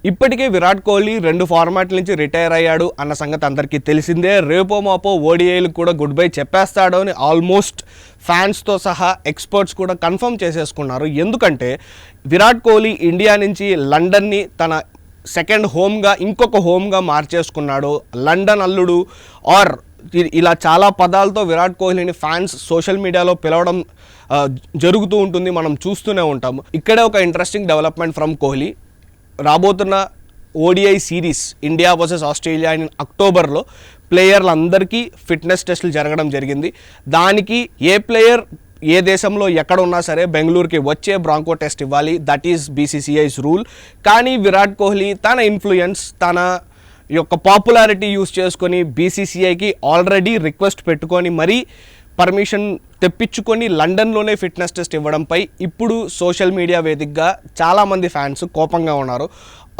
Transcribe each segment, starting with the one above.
ఇప్పటికే విరాట్ కోహ్లీ 2 ఫార్మాట్ల నుంచి రిటైర్ అయ్యాడు అన్న సంగతి అందరికీ తెలిసిందే. రేపో మాపో ఓడిఐలు కూడా గుడ్ బై చెప్పేస్తాడు అని ఆల్మోస్ట్ ఫ్యాన్స్తో సహా ఎక్స్పర్ట్స్ కూడా కన్ఫర్మ్ చేసేసుకున్నారు. ఎందుకంటే విరాట్ కోహ్లీ ఇండియా నుంచి లండన్ని తన సెకండ్ హోమ్గా ఇంకొక హోమ్గా మార్చేసుకున్నాడు. లండన్ అల్లుడు ఆర్ ఇలా చాలా పదాలతో విరాట్ కోహ్లీని ఫ్యాన్స్ సోషల్ మీడియాలో పిలవడం జరుగుతూ ఉంటుంది, మనం చూస్తూనే ఉంటాము. ఇక్కడే ఒక ఇంట్రెస్టింగ్ డెవలప్మెంట్ ఫ్రమ్ కోహ్లీ. రాబోతున్న ODI series India versus Australia in అక్టోబర్లో ప్లేయర్లందరికీ ఫిట్నెస్ టెస్టులు జరగడం జరిగింది. దానికి ఏ ప్లేయర్ ఏ దేశంలో ఎక్కడ ఉన్నా సరే బెంగళూరుకి వచ్చే బ్రాంకో టెస్ట్ ఇవ్వాలి. That is BCCI's rule. కానీ విరాట్ కోహ్లీ తన ఇన్ఫ్లుయెన్స్, తన యొక్క పాపులారిటీ యూస్ చేసుకొని బీసీసీఐకి ఆల్రెడీ రిక్వెస్ట్ పెట్టుకొని మరీ పర్మిషన్ తెప్పించుకొని లండన్లోనే ఫిట్నెస్ టెస్ట్ ఇవ్వడంపై ఇప్పుడు సోషల్ మీడియా వేదికగా చాలామంది ఫ్యాన్స్ కోపంగా ఉన్నారు.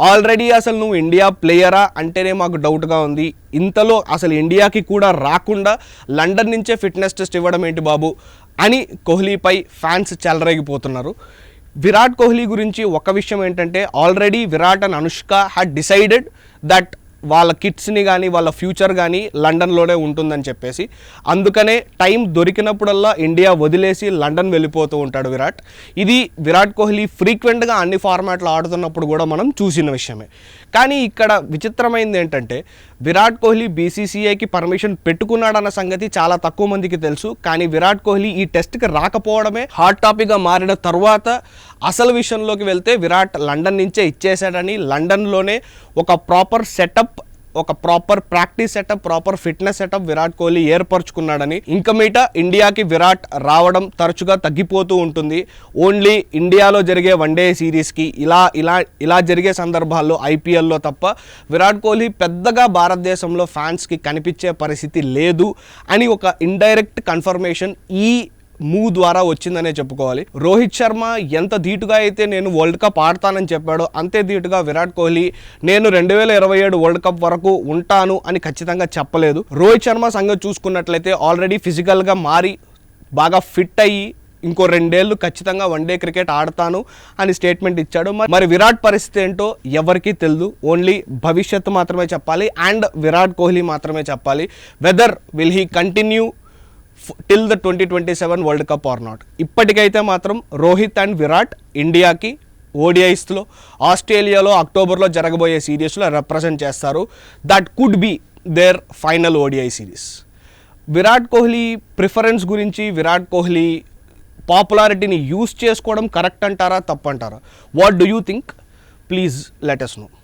ఆల్రెడీ అసలు నువ్వు ఇండియా ప్లేయరా అంటేనే మాకు డౌట్గా ఉంది. ఇంతలో అసలు ఇండియాకి కూడా రాకుండా లండన్ నుంచే ఫిట్నెస్ టెస్ట్ ఇవ్వడం ఏంటి బాబు అని కోహ్లీపై ఫ్యాన్స్ చెలరేగిపోతున్నారు. విరాట్ కోహ్లీ గురించి ఒక విషయం ఏంటంటే already Virat and Anushka had decided that వాళ్ళ కిడ్స్ని కానీ వాళ్ళ ఫ్యూచర్ కానీ లండన్లోనే ఉంటుందని చెప్పేసి, అందుకనే టైం దొరికినప్పుడల్లా ఇండియా వదిలేసి లండన్ వెళ్ళిపోతూ ఉంటాడు విరాట్. ఇది విరాట్ కోహ్లీ ఫ్రీక్వెంట్గా అన్ని ఫార్మాట్లు ఆడుతున్నప్పుడు కూడా మనం చూసిన విషయమే. కానీ ఇక్కడ విచిత్రమైంది ఏంటంటే విరాట్ కోహ్లీ బీసీసీఐకి పర్మిషన్ పెట్టుకున్నాడన్న సంగతి చాలా తక్కువ మందికి తెలుసు. కానీ విరాట్ కోహ్లీ ఈ టెస్ట్కి రాకపోవడమే హాట్ టాపిక్గా మారిన తర్వాత అసలు విషయంలోకి వెళ్తే విరాట్ లండన్ నుంచే ఇచ్చేసాడని, లండన్లోనే ఒక ప్రాపర్ సెటప్, ఒక proper practice setup, proper fitness setup Virat Kohli ఏర్పరచుకున్నాడని. ఇంక మీట ఇండియాకి విరాట్ రావడం తరచుగా తగ్గిపోతూ ఉంటుంది. ఓన్లీ ఇండియాలో జరిగే వన్డే సిరీస్కి ఇలా జరిగే సందర్భాల్లో ఐపీఎల్లో తప్ప విరాట్ కోహ్లీ పెద్దగా భారతదేశంలో ఫ్యాన్స్కి కనిపించే పరిస్థితి లేదు అని ఒక ఇండైరెక్ట్ కన్ఫర్మేషన్ ఈ మూవ్ ద్వారా వచ్చిందనే చెప్పుకోవాలి. రోహిత్ శర్మ ఎంత ధీటుగా అయితే నేను వరల్డ్ కప్ ఆడతానని చెప్పాడో అంతే ధీటుగా విరాట్ కోహ్లీ నేను 2027 వరల్డ్ కప్ వరకు ఉంటాను అని ఖచ్చితంగా చెప్పలేదు. రోహిత్ శర్మ సంగతి చూసుకున్నట్లయితే ఆల్రెడీ ఫిజికల్గా మారి బాగా ఫిట్ అయ్యి ఇంకో 2 ఏళ్ళు ఖచ్చితంగా వన్డే క్రికెట్ ఆడతాను అని స్టేట్మెంట్ ఇచ్చాడు. మరి విరాట్ పరిస్థితి ఏంటో ఎవరికీ తెలియదు. ఓన్లీ భవిష్యత్తు మాత్రమే చెప్పాలి అండ్ విరాట్ కోహ్లీ మాత్రమే చెప్పాలి weather will he continue till the 2027 world cup are not. ఇప్పటికైతే మాత్రం రోహిత్ అండ్ విరాట్ ఇండియాకి ఓడిఐస్లో ఆస్ట్రేలియాలో అక్టోబర్లో జరగబోయే సిరీస్లో రిప్రజెంట్ చేస్తారు. That could be their final ODI series. Virat Kohli preference గురించి, విరాట్ కోహ్లీ పాపులారిటీని యూస్ చేసుకోవడం కరెక్ట్ అంటారా తప్పంటారా? What do you think? Please let us know.